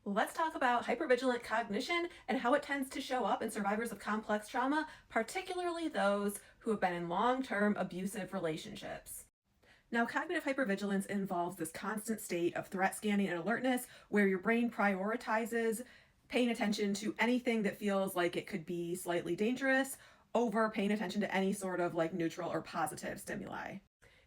Let's talk about hypervigilant cognition and how it tends to show up in survivors of complex trauma, particularly those who have been in long term abusive relationships. Now, cognitive hypervigilance involves this constant state of threat scanning and alertness where your brain prioritizes paying attention to anything that feels like it could be slightly dangerous over paying attention to any sort of like neutral or positive stimuli.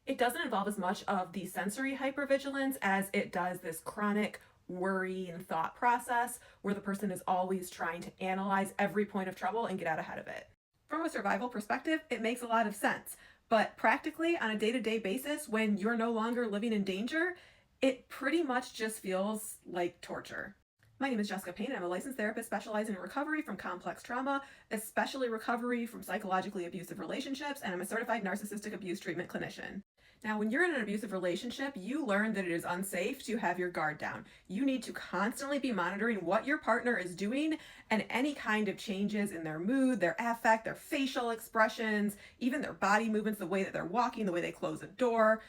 It doesn't involve as much of the sensory hypervigilance as it does this chronic worry and thought process where the person is always trying to analyze every point of trouble and get out ahead of it. From a survival perspective, it makes a lot of sense. But practically, on a day to day basis, when you're no longer living in danger, it pretty much just feels like torture. My name is Jessica Payne. I'm a licensed therapist specializing in recovery from complex trauma, especially recovery from psychologically abusive relationships, and I'm a certified narcissistic abuse treatment clinician. Now, when you're in an abusive relationship, you learn that it is unsafe to have your guard down. You need to constantly be monitoring what your partner is doing and any kind of changes in their mood, their affect, their facial expressions, even their body movements, the way that they're walking, the way they close a door,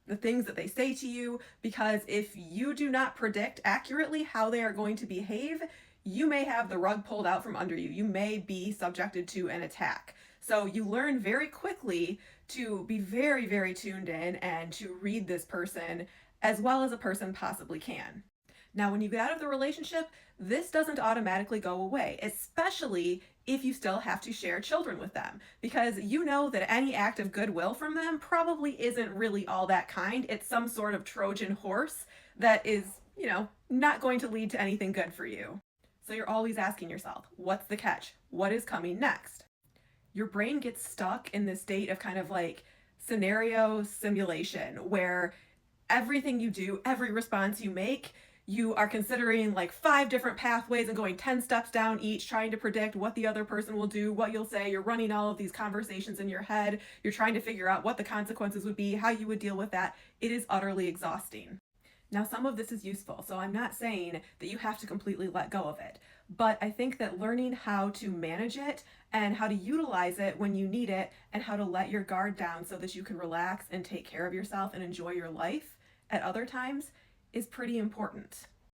the things that they say to you. Because if you do not predict accurately how they are going to behave, you may have the rug pulled out from under you. You may be subjected to an attack. So you learn very quickly to be very, very tuned in and to read this person as well as a person possibly can. Now, when you get out of the relationship, this doesn't automatically go away, especially if you still have to share children with them, because you know that any act of goodwill from them probably isn't really all that kind. It's some sort of Trojan horse that is, not going to lead to anything good for you. So you're always asking yourself, what's the catch? What is coming next? Your brain gets stuck in this state of kind of like scenario simulation where everything you do, every response you make, you are considering like 5 different pathways and going 10 steps down each, trying to predict what the other person will do, what you'll say. You're running all of these conversations in your head. You're trying to figure out what the consequences would be, how you would deal with that. It is utterly exhausting. Now, some of this is useful, so I'm not saying that you have to completely let go of it, but I think that learning how to manage it and how to utilize it when you need it and how to let your guard down so that you can relax and take care of yourself and enjoy your life at other times is pretty important.